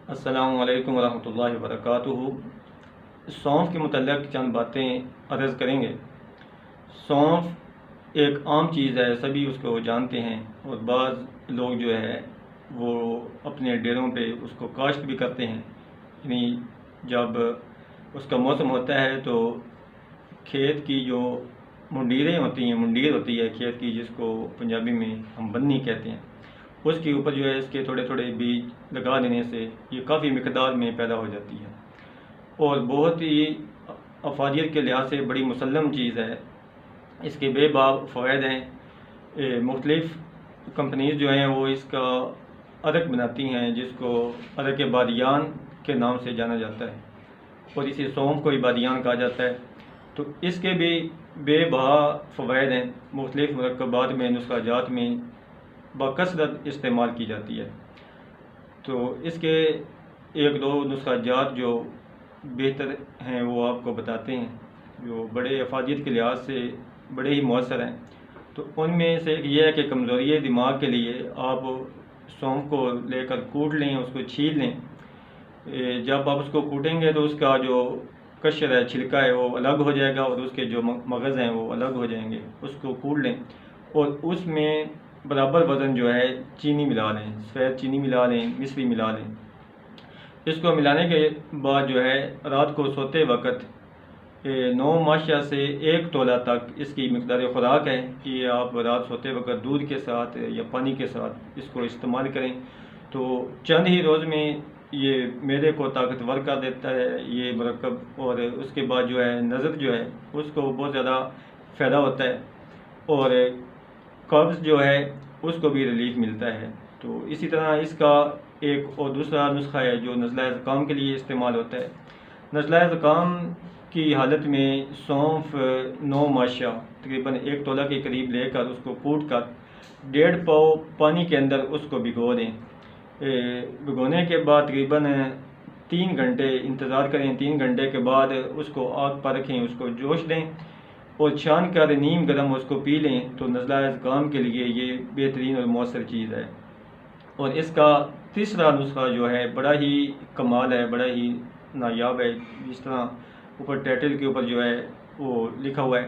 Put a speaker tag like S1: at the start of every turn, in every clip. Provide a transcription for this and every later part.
S1: السلام علیکم ورحمۃ اللہ وبرکاتہ۔ سونف کے متعلق چند باتیں عرض کریں گے۔ سونف ایک عام چیز ہے، سبھی اس کو جانتے ہیں، اور بعض لوگ جو ہے وہ اپنے ڈیروں پہ اس کو کاشت بھی کرتے ہیں۔ یعنی جب اس کا موسم ہوتا ہے تو کھیت کی جو منڈیریں ہوتی ہیں، منڈیر ہوتی ہے کھیت کی، جس کو پنجابی میں ہم بنی کہتے ہیں، اس کے اوپر جو ہے اس کے تھوڑے تھوڑے بیج لگا دینے سے یہ کافی مقدار میں پیدا ہو جاتی ہے، اور بہت ہی افادیت کے لحاظ سے بڑی مسلم چیز ہے۔ اس کے بے باک فوائد ہیں۔ مختلف کمپنیز جو ہیں وہ اس کا عرق بناتی ہیں، جس کو عرق بادیان کے نام سے جانا جاتا ہے، اور اسی سونف کو ہی بادیان کہا جاتا ہے۔ تو اس کے بھی بے بہا فوائد ہیں۔ مختلف مرکبات میں، نسخہ جات میں بکثرت استعمال کی جاتی ہے۔ تو اس کے ایک دو نسخہ جات جو بہتر ہیں وہ آپ کو بتاتے ہیں، جو بڑے افادیت کے لحاظ سے بڑے ہی مؤثر ہیں۔ تو ان میں سے ایک یہ ہے کہ کمزوری دماغ کے لیے آپ سونف کو لے کر کوٹ لیں، اس کو چھیل لیں۔ جب آپ اس کو کوٹیں گے تو اس کا جو قشر ہے، چھلکا ہے، وہ الگ ہو جائے گا، اور اس کے جو مغز ہیں وہ الگ ہو جائیں گے۔ اس کو کوٹ لیں، اور اس میں برابر وزن جو ہے چینی ملا لیں، سفید چینی ملا لیں، مصری ملا لیں۔ اس کو ملانے کے بعد جو ہے رات کو سوتے وقت 9 ماشیا سے 1 تولہ تک اس کی مقدار خوراک ہے کہ آپ رات سوتے وقت دودھ کے ساتھ یا پانی کے ساتھ اس کو استعمال کریں، تو چند ہی روز میں یہ معدے کو طاقتور کر دیتا ہے یہ مرکب، اور اس کے بعد جو ہے نظر جو ہے اس کو بہت زیادہ فائدہ ہوتا ہے، اور قبض جو ہے اس کو بھی ریلیف ملتا ہے۔ تو اسی طرح اس کا ایک اور دوسرا نسخہ ہے جو نزلہ زکام کے لیے استعمال ہوتا ہے۔ نزلہ زکام کی حالت میں سونف 9 ماشیا تقریباً 1 تولہ کے قریب لے کر اس کو کوٹ کر 1.5 پاؤ پانی کے اندر اس کو بھگو دیں۔ بھگونے کے بعد تقریباً 3 گھنٹے انتظار کریں۔ 3 گھنٹے کے بعد اس کو آگ پر رکھیں، اس کو جوش دیں، اور چھان کر نیم گرم اس کو پی لیں۔ تو نزلہ زکام کے لیے یہ بہترین اور مؤثر چیز ہے۔ اور اس کا تیسرا نسخہ جو ہے بڑا ہی کمال ہے، بڑا ہی نایاب ہے۔ جس طرح اوپر ٹائٹل کے اوپر جو ہے وہ لکھا ہوا ہے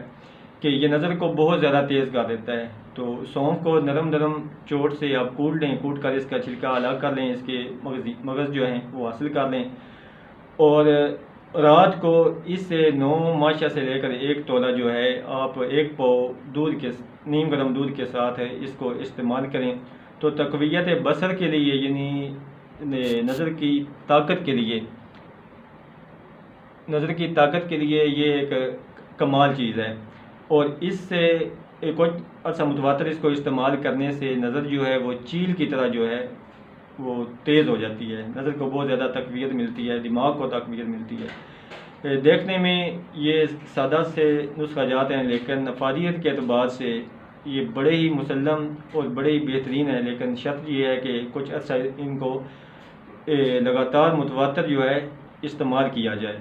S1: کہ یہ نظر کو بہت زیادہ تیز کر دیتا ہے۔ تو سونف کو نرم نرم چوٹ سے آپ کوٹ لیں، کوٹ کر اس کا چھلکا الگ کر لیں، اس کے مغز جو ہیں وہ حاصل کر لیں، اور رات کو اس سے 9 ماشیا سے لے کر 1 تولہ جو ہے آپ 1 پاؤ دودھ کے نیم گرم دودھ کے ساتھ اس کو استعمال کریں۔ تو تقویت بصر کے لیے، یعنی نظر کی طاقت کے لیے یہ ایک کمال چیز ہے، اور اس سے کچھ عرصہ متواتر اس کو استعمال کرنے سے نظر جو ہے وہ چیل کی طرح جو ہے وہ تیز ہو جاتی ہے، نظر کو بہت زیادہ تقویت ملتی ہے، دماغ کو تقویت ملتی ہے۔ دیکھنے میں یہ سادہ سے نسخہ جات ہیں، لیکن افادیت کے اعتبار سے یہ بڑے ہی مسلم اور بڑے ہی بہترین ہیں، لیکن شرط یہ ہے کہ کچھ عرصہ ان کو لگاتار متواتر جو ہے استعمال کیا جائے۔